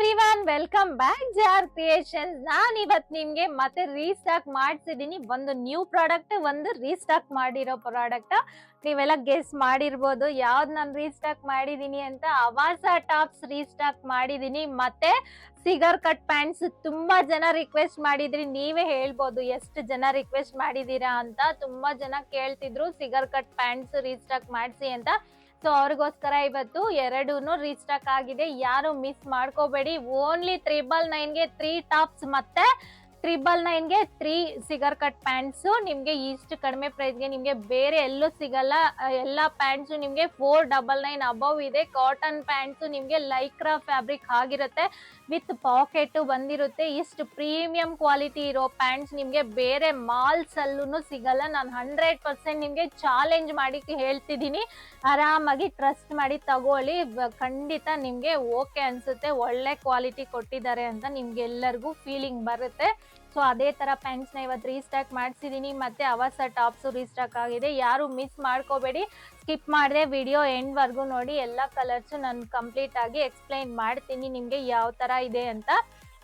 Everyone welcome back Jar Creations. ನಾನ್ ಇವತ್ ನಿಮ್ಗೆ ಮತ್ತೆ ರೀಸ್ಟಾಕ್ ಮಾಡ್ಸಿದೀನಿ. ಒಂದು ನ್ಯೂ ಪ್ರಾಡಕ್ಟ್, ಒಂದು ರೀಸ್ಟಾಕ್ ಮಾಡಿರೋ ಪ್ರಾಡಕ್ಟ್. ನೀವೆಲ್ಲ ಗೆಸ್ ಮಾಡಿರ್ಬೋದು ಯಾವ್ದು ನಾನು ರೀಸ್ಟಾಕ್ ಮಾಡಿದೀನಿ ಅಂತ. ಅವಾಸ ಟಾಪ್ಸ್ ರೀಸ್ಟಾಕ್ ಮಾಡಿದೀನಿ. ಮತ್ತೆ ಸಿಗರ್ ಕಟ್ ಪ್ಯಾಂಟ್ಸ್ ತುಂಬಾ ಜನ ರಿಕ್ವೆಸ್ಟ್ ಮಾಡಿದ್ರಿ. ನೀವೇ ಹೇಳ್ಬೋದು ಎಷ್ಟು ಜನ ರಿಕ್ವೆಸ್ಟ್ ಮಾಡಿದೀರಾ ಅಂತ. ತುಂಬಾ ಜನ ಕೇಳ್ತಿದ್ರು ಸಿಗರ್ ಕಟ್ ಪ್ಯಾಂಟ್ಸ್ ರೀಸ್ಟಾಕ್ ಮಾಡ್ಸಿ ಅಂತ. ಸೊ ಅವ್ರಿಗೋಸ್ಕರ ಇವತ್ತು ಎರಡೂನು ರೀಸ್ಟಾಕ್ ಆಗಿದೆ. ಯಾರು ಮಿಸ್ ಮಾಡ್ಕೋಬೇಡಿ. ಓನ್ಲಿ 999ಗೆ 3 ಟಾಪ್ಸ್ ಮತ್ತೆ 999ಗೆ 3 ಸಿಗರ್ ಕಟ್ ಪ್ಯಾಂಟ್ಸ್. ನಿಮ್ಗೆ ಇಷ್ಟು ಕಡಿಮೆ ಪ್ರೈಸ್ಗೆ ನಿಮ್ಗೆ ಬೇರೆ ಎಲ್ಲೂ ಸಿಗಲ್ಲ. ಎಲ್ಲಾ ಪ್ಯಾಂಟ್ಸ್ ನಿಮ್ಗೆ 499 ಅಬವ್ ಇದೆ. ಕಾಟನ್ ಪ್ಯಾಂಟ್ಸ್ ನಿಮ್ಗೆ ಲೈಕ್ರಾ ಫ್ಯಾಬ್ರಿಕ್ ಆಗಿರುತ್ತೆ, ವಿತ್ ಪಾಕೆಟ್ ಬಂದಿರುತ್ತೆ. ಇಷ್ಟು ಪ್ರೀಮಿಯಂ ಕ್ವಾಲಿಟಿ ಇರೋ ಪ್ಯಾಂಟ್ಸ್ ನಿಮ್ಗೆ ಬೇರೆ ಮಾಲ್ಸ್ ಅಲ್ಲೂ ಸಿಗಲ್ಲ. ನಾನು 100% ನಿಮ್ಗೆ ಚಾಲೆಂಜ್ ಮಾಡಿ ಹೇಳ್ತಿದ್ದೀನಿ. ಆರಾಮಾಗಿ ಟ್ರಸ್ಟ್ ಮಾಡಿ ತಗೊಳ್ಳಿ. ಖಂಡಿತ ನಿಮ್ಗೆ ಓಕೆ ಅನ್ಸುತ್ತೆ. ಒಳ್ಳೆ ಕ್ವಾಲಿಟಿ ಕೊಟ್ಟಿದ್ದಾರೆ ಅಂತ ನಿಮ್ಗೆ ಎಲ್ಲರಿಗೂ ಫೀಲಿಂಗ್ ಬರುತ್ತೆ. ಸೊ ಅದೇ ತರ ಪ್ಯಾಂಟ್ಸ್ ನ ಇವತ್ತು ರೀಸ್ಟಾಕ್ ಮಾಡ್ಸಿದೀನಿ. ಮತ್ತೆ ಅವಾಸ ಟಾಪ್ಸ್ ರೀಸ್ಟಾಕ್ ಆಗಿದೆ. ಯಾರು ಮಿಸ್ ಮಾಡ್ಕೋಬೇಡಿ. ಸ್ಕಿಪ್ ಮಾಡಿದ್ರೆ ವಿಡಿಯೋ ಎಂಡ್ ವರ್ಗು ನೋಡಿ. ಎಲ್ಲಾ ಕಲರ್ಸ್ ನಾನು ಕಂಪ್ಲೀಟ್ ಆಗಿ ಎಕ್ಸ್ಪ್ಲೈನ್ ಮಾಡ್ತೀನಿ ನಿಮ್ಗೆ ಯಾವ ತರ ಇದೆ ಅಂತ.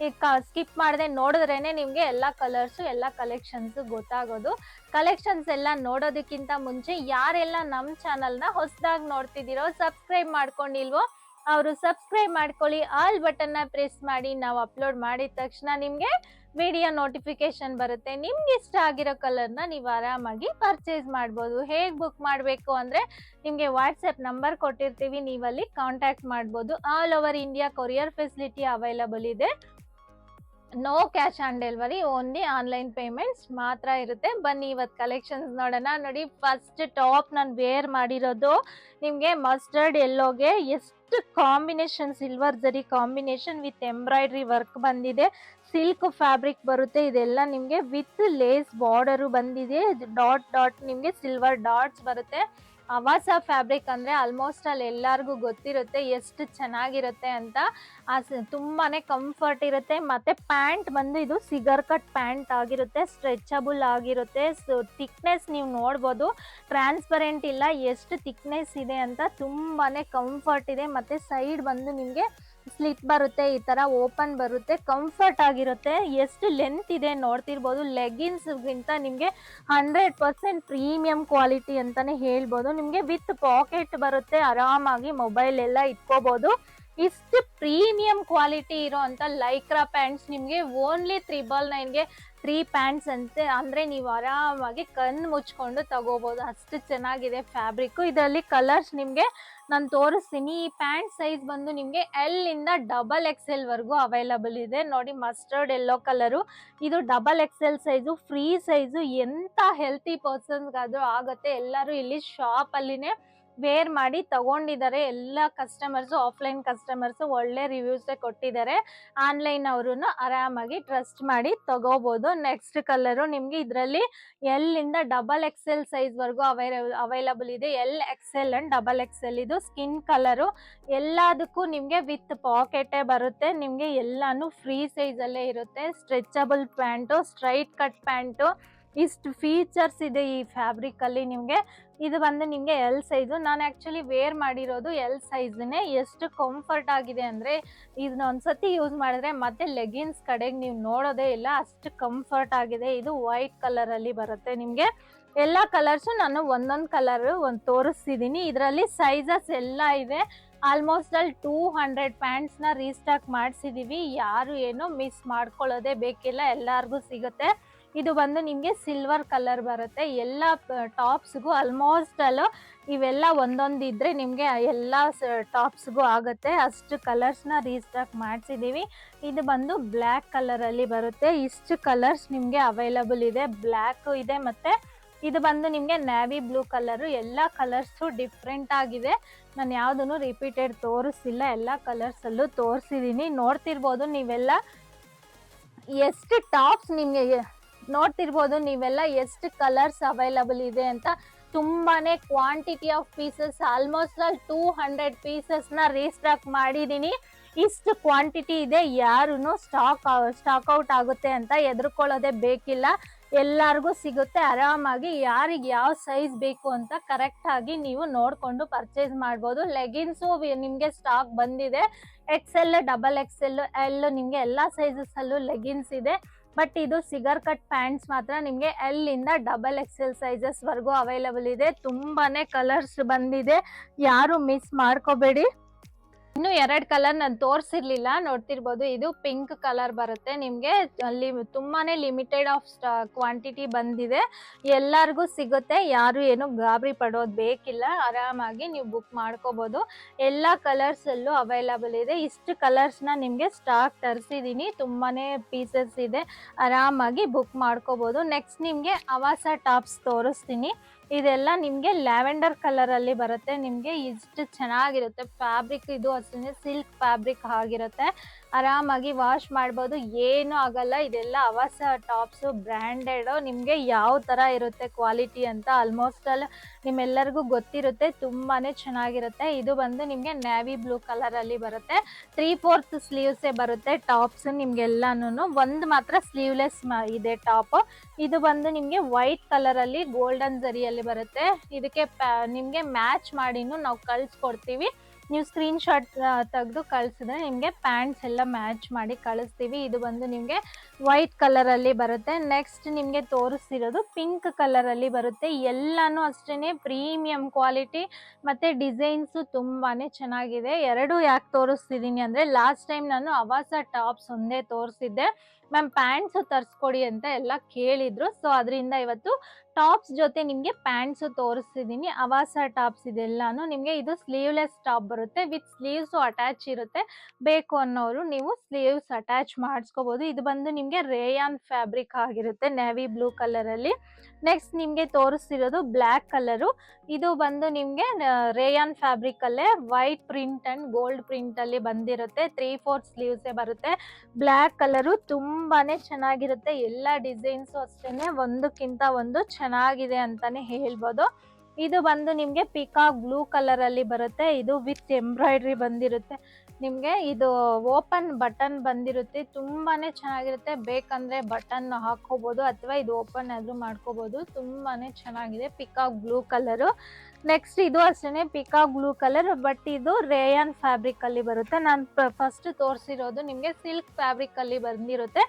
ಈಗ ಸ್ಕಿಪ್ ಮಾಡದೆ ನೋಡಿದ್ರೇನೆ ನಿಮ್ಗೆ ಎಲ್ಲಾ ಕಲರ್ಸ್ ಎಲ್ಲಾ ಕಲೆಕ್ಷನ್ಸ್ ಗೊತ್ತಾಗೋದು. ಕಲೆಕ್ಷನ್ಸ್ ಎಲ್ಲ ನೋಡೋದಕ್ಕಿಂತ ಮುಂಚೆ ಯಾರೆಲ್ಲ ನಮ್ಮ ಚಾನಲ್ನ ಹೊಸದಾಗಿ ನೋಡ್ತಿದ್ದೀರೋ, ಸಬ್ಸ್ಕ್ರೈಬ್ ಮಾಡ್ಕೊಂಡಿಲ್ವೋ ಅವರು ಸಬ್ಸ್ಕ್ರೈಬ್ ಮಾಡ್ಕೊಳ್ಳಿ. ಆಲ್ ಬಟನ್ ನ ಪ್ರೆಸ್ ಮಾಡಿ. ನಾವು ಅಪ್ಲೋಡ್ ಮಾಡಿದ ತಕ್ಷಣ ನಿಮ್ಗೆ ವಿಡಿಯೋ ನೋಟಿಫಿಕೇಶನ್ ಬರುತ್ತೆ. ನಿಮ್ಗೆ ಇಷ್ಟ ಆಗಿರೋ ಕಲರ್ನ ನೀವು ಆರಾಮಾಗಿ ಪರ್ಚೇಸ್ ಮಾಡ್ಬೋದು. ಹೇಗೆ ಬುಕ್ ಮಾಡಬೇಕು ಅಂದ್ರೆ ನಿಮ್ಗೆ ವಾಟ್ಸ್ಆಪ್ ನಂಬರ್ ಕೊಟ್ಟಿರ್ತೀವಿ, ನೀವಲ್ಲಿ ಕಾಂಟ್ಯಾಕ್ಟ್ ಮಾಡ್ಬೋದು. All over India courier facility available ಇದೆ. No cash on delivery, only online payments ಮಾತ್ರ ಇರುತ್ತೆ. ಬನ್ನಿ ಇವತ್ತು ಕಲೆಕ್ಷನ್ಸ್ ನೋಡೋಣ. ನೋಡಿ, ಫಸ್ಟ್ ಟಾಪ್ ನಾನು ವೇರ್ ಮಾಡಿರೋದು ನಿಮ್ಗೆ ಮಸ್ಟರ್ಡ್ ಎಲ್ಲೋಗೆ ಎಷ್ಟು ಕಾಂಬಿನೇಷನ್, ಸಿಲ್ವರ್ ಜರಿ ಕಾಂಬಿನೇಷನ್ ವಿತ್ ಎಂಬ್ರಾಯ್ಡ್ರಿ ವರ್ಕ್ ಬಂದಿದೆ. ಸಿಲ್ಕ್ ಫ್ಯಾಬ್ರಿಕ್ ಬರುತ್ತೆ. ಇದೆಲ್ಲ ನಿಮ್ಗೆ ವಿತ್ ಲೇಸ್ ಬಾರ್ಡರ್ ಬಂದಿದೆ. ಡಾಟ್ ಡಾಟ್ ನಿಮ್ಗೆ ಸಿಲ್ವರ್ ಡಾಟ್ಸ್ ಬರುತ್ತೆ. ಅವಾಸ ಫ್ಯಾಬ್ರಿಕ್ ಅಂದ್ರೆ ಆಲ್ಮೋಸ್ಟ್ ಅಲ್ಲಿ ಎಲ್ಲರಿಗೂ ಗೊತ್ತಿರುತ್ತೆ ಎಷ್ಟು ಚೆನ್ನಾಗಿರುತ್ತೆ ಅಂತ. ತುಂಬಾನೇ ಕಂಫರ್ಟ್ ಇರುತ್ತೆ. ಮತ್ತೆ ಪ್ಯಾಂಟ್ ಬಂದು ಇದು ಸಿಗರ್ ಕಟ್ ಪ್ಯಾಂಟ್ ಆಗಿರುತ್ತೆ, ಸ್ಟ್ರೆಚಬಲ್ ಆಗಿರುತ್ತೆ. ಥಿಕ್ನೆಸ್ ನೀವು ನೋಡ್ಬೋದು, ಟ್ರಾನ್ಸ್ಪರೆಂಟ್ ಇಲ್ಲ, ಎಷ್ಟು ಥಿಕ್ನೆಸ್ ಇದೆ ಅಂತ. ತುಂಬಾನೇ ಕಂಫರ್ಟ್ ಇದೆ. ಮತ್ತೆ ಸೈಡ್ ಬಂದು ನಿಮ್ಗೆ ಸ್ಲಿಟ್ ಬರುತ್ತೆ, ಈ ತರ ಓಪನ್ ಬರುತ್ತೆ, ಕಂಫರ್ಟ್ ಆಗಿರುತ್ತೆ. ಎಷ್ಟು ಲೆಂತ್ ಇದೆ ನೋಡ್ತಿರ್ಬೋದು. ಲೆಗಿನ್ಸ್ ಗಿಂತ ನಿಮ್ಗೆ 100% ಪ್ರೀಮಿಯಂ ಕ್ವಾಲಿಟಿ ಅಂತಾನೆ ಹೇಳ್ಬೋದು. ನಿಮ್ಗೆ ವಿತ್ ಪಾಕೆಟ್ ಬರುತ್ತೆ, ಆರಾಮಾಗಿ ಮೊಬೈಲ್ ಎಲ್ಲ ಇಟ್ಕೋಬಹುದು. ಇಷ್ಟು ಪ್ರೀಮಿಯಂ ಕ್ವಾಲಿಟಿ ಇರೋ ಅಂತ ಲೈಕ್ರಾ ಪ್ಯಾಂಟ್ಸ್ ನಿಮ್ಗೆ ಓನ್ಲಿ 999ಗೆ 3 ಪ್ಯಾಂಟ್ಸ್ ಅಂತೆ. ಅಂದ್ರೆ ನೀವು ಆರಾಮಾಗಿ ಕಣ್ಣು ಮುಚ್ಕೊಂಡು ತಗೋಬಹುದು, ಅಷ್ಟು ಚೆನ್ನಾಗಿದೆ ಫ್ಯಾಬ್ರಿಕ್. ಇದರಲ್ಲಿ ಕಲರ್ಸ್ ನಿಮ್ಗೆ ನಾನು ತೋರಿಸ್ತೀನಿ. ಈ ಪ್ಯಾಂಟ್ ಸೈಜ್ ಬಂದು ನಿಮ್ಗೆ ಎಲ್ ಇಂದ XXL ವರ್ಗೂ ಅವೈಲಬಲ್ ಇದೆ. ನೋಡಿ, ಮಸ್ಟರ್ಡ್ ಎಲ್ಲೋ ಕಲರು, ಇದು XXL ಸೈಜು, ಫ್ರೀ ಸೈಜು. ಎಂತ ಹೆಲ್ತಿ ಪರ್ಸನ್ಸ್ಗಾದ್ರೂ ಆಗುತ್ತೆ. ಎಲ್ಲರೂ ಇಲ್ಲಿ ಶಾಪ್ ಅಲ್ಲಿನೇ ವೇರ್ ಮಾಡಿ ತಗೊಂಡಿದ್ದಾರೆ. ಎಲ್ಲ ಕಸ್ಟಮರ್ಸ್, ಆಫ್ಲೈನ್ ಕಸ್ಟಮರ್ಸ್ ಒಳ್ಳೆ ರಿವ್ಯೂಸ್ ಕೊಟ್ಟಿದ್ದಾರೆ. ಆನ್ಲೈನ್ ಅವರು ಆರಾಮಾಗಿ ಟ್ರಸ್ಟ್ ಮಾಡಿ ತಗೋಬಹುದು. ನೆಕ್ಸ್ಟ್ ಕಲರು ನಿಮ್ಗೆ ಇದರಲ್ಲಿ ಎಲ್ ಇಂದ XXL ಸೈಜ್ ವರ್ಗೂ ಅವೈಲಬಲ್ ಇದೆ. XL and XXL. ಇದು ಸ್ಕಿನ್ ಕಲರು. ಎಲ್ಲದಕ್ಕೂ ನಿಮ್ಗೆ ವಿತ್ ಪಾಕೆಟ್ ಬರುತ್ತೆ. ನಿಮ್ಗೆ ಎಲ್ಲಾನು ಫ್ರೀ ಸೈಜ್ ಅಲ್ಲೇ ಇರುತ್ತೆ. Stretchable pant, straight cut pant, ಇಷ್ಟು ಫೀಚರ್ಸ್ ಇದೆ ಈ ಫ್ಯಾಬ್ರಿಕ್ ಅಲ್ಲಿ. ನಿಮ್ಗೆ ಇದು ಬಂದು ನಿಮ್ಗೆ ಎಲ್ ಸೈಜು. ನಾನು ಆಕ್ಚುಲಿ ವೇರ್ ಮಾಡಿರೋದು ಎಲ್ ಸೈಜ್ನೇ. ಎಷ್ಟು ಕಂಫರ್ಟ್ ಆಗಿದೆ ಅಂದ್ರೆ ಇದನ್ನ ಒಂದ್ಸತಿ ಯೂಸ್ ಮಾಡಿದ್ರೆ ಮತ್ತೆ ಲೆಗಿನ್ಸ್ ಕಡೆಗೆ ನೀವು ನೋಡೋದೇ ಇಲ್ಲ, ಅಷ್ಟು ಕಂಫರ್ಟ್ ಆಗಿದೆ. ಇದು ವೈಟ್ ಕಲರ್ ಅಲ್ಲಿ ಬರುತ್ತೆ. ನಿಮ್ಗೆ ಎಲ್ಲಾ ಕಲರ್ಸು ನಾನು ಒಂದೊಂದು ಕಲರ್ ತೋರಿಸ್ತಿದ್ದೀನಿ. ಇದರಲ್ಲಿ ಸೈಜಸ್ ಎಲ್ಲ ಇದೆ. ಆಲ್ಮೋಸ್ಟ್ ಅಲ್ಲಿ 200 ಪ್ಯಾಂಟ್ಸ್ ನ ರೀಸ್ಟಾಕ್ ಮಾಡಿಸಿದೀವಿ. ಯಾರು ಏನೋ ಮಿಸ್ ಮಾಡ್ಕೊಳ್ಳೋದೇ ಬೇಕಿಲ್ಲ, ಎಲ್ಲಾರ್ಗೂ ಸಿಗುತ್ತೆ. ಇದು ಬಂದು ನಿಮ್ಗೆ ಸಿಲ್ವರ್ ಕಲರ್ ಬರುತ್ತೆ. ಎಲ್ಲ ಟಾಪ್ಸ್ಗೂ ಆಲ್ಮೋಸ್ಟ್ ಅಲ್ಲ ಇವೆಲ್ಲ ಒಂದೊಂದು ಇದ್ರೆ ನಿಮ್ಗೆ ಎಲ್ಲ ಟಾಪ್ಸ್ಗೂ ಆಗುತ್ತೆ. ಅಷ್ಟು ಕಲರ್ಸ್ ನ ರೀಸ್ಟಾಕ್ ಮಾಡಿಸಿದೀವಿ. ಇದು ಬಂದು ಬ್ಲ್ಯಾಕ್ ಕಲರ್ ಅಲ್ಲಿ ಬರುತ್ತೆ. ಇಷ್ಟು ಕಲರ್ಸ್ ನಿಮ್ಗೆ ಅವೈಲಬಲ್ ಇದೆ. ಬ್ಲ್ಯಾಕ್ ಇದೆ, ಮತ್ತೆ ಇದು ಬಂದು ನಿಮ್ಗೆ ನ್ಯಾವಿ ಬ್ಲೂ ಕಲರ್. ಎಲ್ಲ ಕಲರ್ಸು ಡಿಫ್ರೆಂಟ್ ಆಗಿದೆ. ನಾನು ಯಾವ್ದನ್ನು ರಿಪೀಟೆಡ್ ತೋರಿಸಿಲ್ಲ, ಎಲ್ಲ ಕಲರ್ಸ್ ಅಲ್ಲೂ ತೋರಿಸಿದೀನಿ. ನೋಡ್ತಿರ್ಬೋದು ನೀವೆಲ್ಲ ಎಷ್ಟು ಟಾಪ್ಸ್ ನಿಮ್ಗೆ ನೋಡ್ತಿರ್ಬೋದು ನೀವೆಲ್ಲ ಎಷ್ಟು ಕಲರ್ಸ್ ಅವೈಲಬಲ್ ಇದೆ ಅಂತ. ತುಂಬಾನೇ quantity of pieces, almost 200 pieces ನ ರೀಸ್ಟಾಕ್ ಮಾಡಿದೀನಿ. ಇಷ್ಟು ಕ್ವಾಂಟಿಟಿ ಇದೆ. ಯಾರು ಸ್ಟಾಕ್ ಔಟ್ ಆಗುತ್ತೆ ಅಂತ ಹೆದರ್ಕೊಳ್ಳೋದೇ ಬೇಕಿಲ್ಲ. ಎಲ್ಲಾರ್ಗೂ ಸಿಗುತ್ತೆ ಆರಾಮಾಗಿ. ಯಾರಿಗೆ ಯಾವ ಸೈಜ್ ಬೇಕು ಅಂತ ಕರೆಕ್ಟ್ ಆಗಿ ನೀವು ನೋಡ್ಕೊಂಡು ಪರ್ಚೇಸ್ ಮಾಡ್ಬೋದು. ಲೆಗಿನ್ಸು ನಿಮ್ಗೆ ಸ್ಟಾಕ್ ಬಂದಿದೆ. XL, XXL, L ನಿಮ್ಗೆ ಎಲ್ಲಾ ಸೈಜಸ್ ಅಲ್ಲೂ ಲೆಗಿನ್ಸ್ ಇದೆ. ಬಟ್ ಇದು ಸಿಗರ್ ಕಟ್ ಪ್ಯಾಂಟ್ಸ್ ಮಾತ್ರ ನಿಮ್ಗೆ L ಇಂದ XXL ಸೈಜಸ್ ವರ್ಗೂ ಅವೈಲಬಲ್ ಇದೆ. ತುಂಬಾನೇ ಕಲರ್ಸ್ ಬಂದಿದೆ, ಯಾರು ಮಿಸ್ ಮಾಡ್ಕೋಬೇಡಿ. ಇನ್ನು 2 ಕಲರ್ ನಾನು ತೋರಿಸಿರ್ಲಿಲ್ಲ, ನೋಡ್ತಿರ್ಬೋದು. ಇದು ಪಿಂಕ್ ಕಲರ್ ಬರುತ್ತೆ ನಿಮ್ಗೆ. ಅಲ್ಲಿ ತುಂಬಾನೇ ಲಿಮಿಟೆಡ್ ಆಫ್ ಕ್ವಾಂಟಿಟಿ ಬಂದಿದೆ, ಎಲ್ಲರಿಗೂ ಸಿಗುತ್ತೆ. ಯಾರು ಏನು ಗಾಬರಿ ಪಡೋದು ಬೇಕಿಲ್ಲ, ಆರಾಮಾಗಿ ನೀವು ಬುಕ್ ಮಾಡ್ಕೋಬಹುದು. ಎಲ್ಲಾ ಕಲರ್ಸ್ ಅಲ್ಲೂ ಅವೈಲಬಲ್ ಇದೆ. ಇಷ್ಟು ಕಲರ್ಸ್ ನ ನಿಮ್ಗೆ ಸ್ಟಾಕ್ ತರಿಸಿದೀನಿ, ತುಂಬಾನೇ ಪೀಸಸ್ ಇದೆ, ಆರಾಮಾಗಿ ಬುಕ್ ಮಾಡ್ಕೋಬಹುದು. ನೆಕ್ಸ್ಟ್ ನಿಮ್ಗೆ ಅವಾಸ ಟಾಪ್ಸ್ ತೋರಿಸ್ತೀನಿ. ಇದೆಲ್ಲ ನಿಮ್ಗೆ ಲ್ಯಾವೆಂಡರ್ ಕಲರ್ ಅಲ್ಲಿ ಬರುತ್ತೆ. ನಿಮ್ಗೆ ಇಷ್ಟು ಚೆನ್ನಾಗಿರುತ್ತೆ ಫ್ಯಾಬ್ರಿಕ್, ಇದು ಅಷ್ಟೇ ಸಿಲ್ಕ್ ಫ್ಯಾಬ್ರಿಕ್ ಆಗಿರುತ್ತೆ. ಆರಾಮಾಗಿ ವಾಶ್ ಮಾಡ್ಬೋದು, ಏನು ಆಗಲ್ಲ. ಇದೆಲ್ಲ ಅವಾಸ ಟಾಪ್ಸ್, ಬ್ರ್ಯಾಂಡೆಡ್. ನಿಮ್ಗೆ ಯಾವ ತರ ಇರುತ್ತೆ ಕ್ವಾಲಿಟಿ ಅಂತ ಆಲ್ಮೋಸ್ಟ್ ಆಲ್ ನಿಮ್ಮೆಲ್ಲರಿಗೂ ಗೊತ್ತಿರುತ್ತೆ. ತುಂಬಾನೇ ಚೆನ್ನಾಗಿರುತ್ತೆ. ಇದು ಬಂದು ನಿಮ್ಗೆ ನ್ಯಾವಿ ಬ್ಲೂ ಕಲರ್ ಅಲ್ಲಿ ಬರುತ್ತೆ. 3/4 ಸ್ಲೀವ್ಸ್ ಬರುತ್ತೆ ಟಾಪ್ಸ್ ನಿಮ್ಗೆಲ್ಲಾನು. ಒಂದು ಮಾತ್ರ ಸ್ಲೀವ್ಲೆಸ್ ಇದೆ ಟಾಪ್. ಇದು ಬಂದು ನಿಮ್ಗೆ ವೈಟ್ ಕಲರ್ ಅಲ್ಲಿ ಗೋಲ್ಡನ್ ಜರಿಯಲ್ಲಿ ಬರುತ್ತೆ. ಇದಕ್ಕೆ ನಿಮ್ಗೆ ಮ್ಯಾಚ್ ಮಾಡಿನೂ ನಾವು ಕಳ್ಸ್ಕೊಡ್ತೀವಿ. ನೀವು ಸ್ಕ್ರೀನ್ ಶಾಟ್ ತೆಗೆದು ಕಳಿಸಿದ್ರೆ ನಿಮ್ಗೆ ಪ್ಯಾಂಟ್ಸ್ ಎಲ್ಲ ಮ್ಯಾಚ್ ಮಾಡಿ ಕಳಿಸ್ತೀವಿ. ಇದು ಬಂದು ನಿಮ್ಗೆ ವೈಟ್ ಕಲರ್ ಅಲ್ಲಿ ಬರುತ್ತೆ. ನೆಕ್ಸ್ಟ್ ನಿಮ್ಗೆ ತೋರಿಸ್ತಿರೋದು ಪಿಂಕ್ ಕಲರ್ ಅಲ್ಲಿ ಬರುತ್ತೆ. ಎಲ್ಲಾನು ಅಷ್ಟೇನೆ ಪ್ರೀಮಿಯಂ ಕ್ವಾಲಿಟಿ, ಮತ್ತೆ ಡಿಸೈನ್ಸ್ ತುಂಬಾನೇ ಚೆನ್ನಾಗಿದೆ. ಎರಡು ಯಾಕೆ ತೋರಿಸ್ತಿದೀನಿ ಅಂದ್ರೆ, ಲಾಸ್ಟ್ ಟೈಮ್ ನಾನು ಅವಾಸ ಟಾಪ್ಸ್ ಒಂದೇ ತೋರಿಸಿದ್ದೆ, ಮ್ಯಾಮ್ ಪ್ಯಾಂಟ್ಸ್ ತರಿಸ್ಕೊಡಿ ಅಂತ ಎಲ್ಲ ಕೇಳಿದ್ರು. ಸೊ ಅದರಿಂದ ಇವತ್ತು ಟಾಪ್ಸ್ ಜೊತೆ ನಿಮ್ಗೆ ಪ್ಯಾಂಟ್ಸ್ ತೋರಿಸ್ತಿದೀನಿ. ಅವಾಸ ಟಾಪ್ಸ್ ಇದೆಲ್ಲಾನು ನಿಮ್ಗೆ. ಇದು ಸ್ಲೀವ್ಲೆಸ್ ಟಾಪ್ ಬರುತ್ತೆ, ವಿತ್ ಸ್ಲೀವ್ಸ್ ಅಟ್ಯಾಚ್ ಇರುತ್ತೆ. ಬೇಕು ಅನ್ನೋರು ನೀವು ಸ್ಲೀವ್ಸ್ ಅಟ್ಯಾಚ್ ಮಾಡಿಸ್ಕೋಬಹುದು. ಇದು ಬಂದು ನಿಮ್ಗೆ ರೇಯಾನ್ ಫ್ಯಾಬ್ರಿಕ್ ಆಗಿರುತ್ತೆ, ನೇವಿ ಬ್ಲೂ ಕಲರ್ ಅಲ್ಲಿ. ನೆಕ್ಸ್ಟ್ ನಿಮ್ಗೆ ತೋರಿಸ್ತಿರೋದು ಬ್ಲ್ಯಾಕ್ ಕಲರು. ಇದು ಬಂದು ನಿಮ್ಗೆ ರೇಯಾನ್ ಫ್ಯಾಬ್ರಿಕ್ ಅಲ್ಲೇ white print and gold print ಅಲ್ಲಿ ಬಂದಿರುತ್ತೆ. 3/4 ಸ್ಲೀವ್ಸ್ ಬರುತ್ತೆ. ಬ್ಲ್ಯಾಕ್ ಕಲರು ತುಂಬಾನೇ ಚೆನ್ನಾಗಿರುತ್ತೆ. ಎಲ್ಲಾ ಡಿಸೈನ್ಸ್ ಅಷ್ಟೇನೆ ಒಂದಕ್ಕಿಂತ ಒಂದು ಚೆನ್ನಾಗಿದೆ ಅಂತಾನೆ ಹೇಳ್ಬೋದು. ಇದು ಬಂದು ನಿಮ್ಗೆ ಪಿಕಾಕ್ ಬ್ಲೂ ಕಲರ್ ಅಲ್ಲಿ ಬರುತ್ತೆ. ಇದು ವಿತ್ ಎಂಬ್ರಾಯ್ಡ್ರಿ ಬಂದಿರುತ್ತೆ ನಿಮ್ಗೆ. ಇದು ಓಪನ್ ಬಟನ್ ಬಂದಿರುತ್ತೆ, ತುಂಬಾನೇ ಚೆನ್ನಾಗಿರುತ್ತೆ. ಬೇಕಂದ್ರೆ ಬಟನ್ ಹಾಕೋಬಹುದು ಅಥವಾ ಇದು ಓಪನ್ ಆದ್ರೂ ಮಾಡ್ಕೋಬಹುದು. ತುಂಬಾನೇ ಚೆನ್ನಾಗಿದೆ, ಪಿಕಾಕ್ ಬ್ಲೂ ಕಲರು. ನೆಕ್ಸ್ಟ್ ಇದು ಅಷ್ಟೇನೆ ಪಿಕಾಕ್ ಬ್ಲೂ ಕಲರ್, ಬಟ್ ಇದು ರೇಯಾನ್ ಫ್ಯಾಬ್ರಿಕ್ ಅಲ್ಲಿ ಬರುತ್ತೆ. ನಾನು ಫಸ್ಟ್ ತೋರಿಸಿರೋದು ನಿಮ್ಗೆ ಸಿಲ್ಕ್ ಫ್ಯಾಬ್ರಿಕ್ ಅಲ್ಲಿ ಬಂದಿರುತ್ತೆ.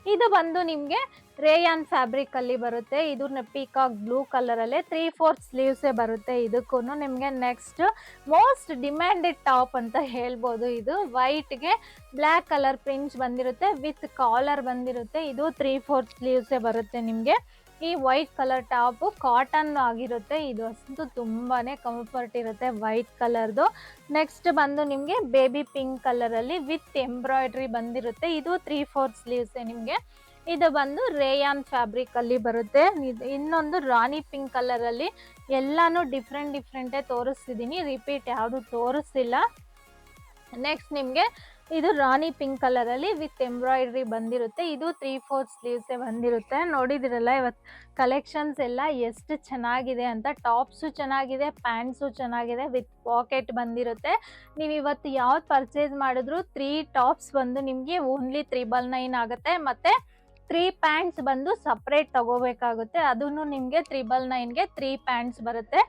ಇದು ಬಂದು ನಿಮ್ಗೆ ರೇಯಾನ್ ಫ್ಯಾಬ್ರಿಕ್ ಅಲ್ಲಿ ಬರುತ್ತೆ. ಇದು ಪಿಕಾಕ್ ಬ್ಲೂ ಕಲರ್ ಅಲ್ಲೇ 3/4 ಸ್ಲೀವ್ಸ್ ಬರುತ್ತೆ ಇದಕ್ಕೂ ನಿಮ್ಗೆ. ನೆಕ್ಸ್ಟ್ ಮೋಸ್ಟ್ ಡಿಮ್ಯಾಂಡೆಡ್ ಟಾಪ್ ಅಂತ ಹೇಳ್ಬೋದು. ಇದು ವೈಟ್ ಗೆ ಬ್ಲ್ಯಾಕ್ ಕಲರ್ ಪ್ರಿಂಟ್ಸ್ ಬಂದಿರುತ್ತೆ, ವಿತ್ ಕಾಲರ್ ಬಂದಿರುತ್ತೆ. ಇದು 3/4 ಸ್ಲೀವ್ಸ್ ಬರುತ್ತೆ ನಿಮ್ಗೆ. ಈ ವೈಟ್ ಕಲರ್ ಟಾಪ್ ಕಾಟನ್ ಆಗಿರುತ್ತೆ. ಇದು ಅಷ್ಟು ತುಂಬಾನೇ ಕಂಫರ್ಟ್ ಇರುತ್ತೆ ವೈಟ್ ಕಲರ್ದು. ನೆಕ್ಸ್ಟ್ ಬಂದು ನಿಮ್ಗೆ ಬೇಬಿ ಪಿಂಕ್ ಕಲರ್ ಅಲ್ಲಿ ವಿತ್ ಎಂಬ್ರಾಯ್ಡ್ರಿ ಬಂದಿರುತ್ತೆ. ಇದು 3/4 ಸ್ಲೀವ್ಸ್ ನಿಮ್ಗೆ. ಇದು ಬಂದು ರೇಯಾನ್ ಫ್ಯಾಬ್ರಿಕ್ ಅಲ್ಲಿ ಬರುತ್ತೆ. ಇನ್ನೊಂದು ರಾಣಿ ಪಿಂಕ್ ಕಲರ್ ಅಲ್ಲಿ. ಎಲ್ಲಾನು ಡಿಫ್ರೆಂಟೇ ತೋರಿಸ್ತಿದೀನಿ, ರಿಪೀಟ್ ಯಾವುದು ತೋರಿಸಿಲ್ಲ. ನೆಕ್ಸ್ಟ್ ನಿಮ್ಗೆ ಇದು ರಾಣಿ ಪಿಂಕ್ ಕಲರ್ ಅಲ್ಲಿ ವಿತ್ ಎಂಬ್ರಾಯ್ಡ್ರಿ ಬಂದಿರುತ್ತೆ. ಇದು 3/4 ಸ್ಲೀವ್ಸ್ ಬಂದಿರುತ್ತೆ. ನೋಡಿದಿರಲ್ಲ ಇವತ್ತು ಕಲೆಕ್ಷನ್ಸ್ ಎಲ್ಲ ಎಷ್ಟು ಚೆನ್ನಾಗಿದೆ ಅಂತ. ಟಾಪ್ಸು ಚೆನ್ನಾಗಿದೆ, ಪ್ಯಾಂಟ್ಸು ಚೆನ್ನಾಗಿದೆ, ವಿತ್ ಪಾಕೆಟ್ ಬಂದಿರುತ್ತೆ. ನೀವು ಇವತ್ತು ಯಾವ್ದು ಪರ್ಚೇಸ್ ಮಾಡಿದ್ರು 3 ಟಾಪ್ಸ್ ಬಂದು ನಿಮ್ಗೆ ಓನ್ಲಿ 399 ಆಗುತ್ತೆ. ಮತ್ತೆ 3 ಪ್ಯಾಂಟ್ಸ್ ಬಂದು ಸಪ್ರೇಟ್ ತಗೋಬೇಕಾಗುತ್ತೆ. ಅದನ್ನು ನಿಮ್ಗೆ 399ಗೆ 3 ಪ್ಯಾಂಟ್ಸ್ ಬರುತ್ತೆ.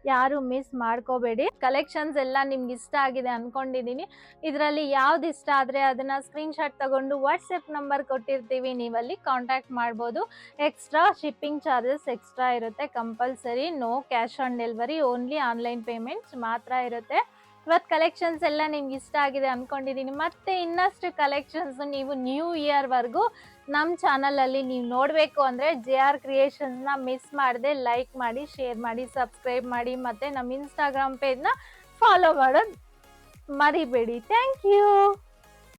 ಯಾರು ಮಿಸ್ ಮಾಡ್ಕೋಬೇಡಿ. ಕಲೆಕ್ಷನ್ಸ್ ಎಲ್ಲ ನಿಮ್ಗೆ ಇಷ್ಟ ಆಗಿದೆ ಅನ್ಕೊಂಡಿದೀನಿ. ಇದರಲ್ಲಿ ಯಾವ್ದು ಇಷ್ಟ ಆದ್ರೆ ಅದನ್ನ ಸ್ಕ್ರೀನ್ ಶಾಟ್ ತಗೊಂಡು ವಾಟ್ಸಪ್ ನಂಬರ್ ಕೊಟ್ಟಿರ್ತೀವಿ, ನೀವಲ್ಲಿ ಕಾಂಟ್ಯಾಕ್ಟ್ ಮಾಡ್ಬೋದು. ಎಕ್ಸ್ಟ್ರಾ ಶಿಪ್ಪಿಂಗ್ ಚಾರ್ಜಸ್ ಎಕ್ಸ್ಟ್ರಾ ಇರುತ್ತೆ compulsory. No cash on delivery, only online payments ಮಾತ್ರ ಇರುತ್ತೆ. ಇವತ್ತು ಕಲೆಕ್ಷನ್ಸ್ ಎಲ್ಲ ನಿಮ್ಗೆ ಇಷ್ಟ ಆಗಿದೆ ಅನ್ಕೊಂಡಿದೀನಿ. ಮತ್ತೆ ಇನ್ನಷ್ಟು ಕಲೆಕ್ಷನ್ಸ್ ನೀವು ನ್ಯೂ ಇಯರ್ ವರ್ಗೂ ನಮ್ಮ ಚಾನಲ್ ಅಲ್ಲಿ ನೀವು ನೋಡಬೇಕು ಅಂದ್ರೆ JR ಕ್ರಿಯೇಷನ್ಸ್ ನ ಮಿಸ್ ಮಾಡದೆ ಲೈಕ್ ಮಾಡಿ, ಶೇರ್ ಮಾಡಿ, ಸಬ್ಸ್ಕ್ರೈಬ್ ಮಾಡಿ, ಮತ್ತೆ ನಮ್ಮ ಇನ್ಸ್ಟಾಗ್ರಾಮ್ ಪೇಜ್ ನ ಫಾಲೋ ಮಾಡೋದು ಮರಿಬೇಡಿ. Thank you.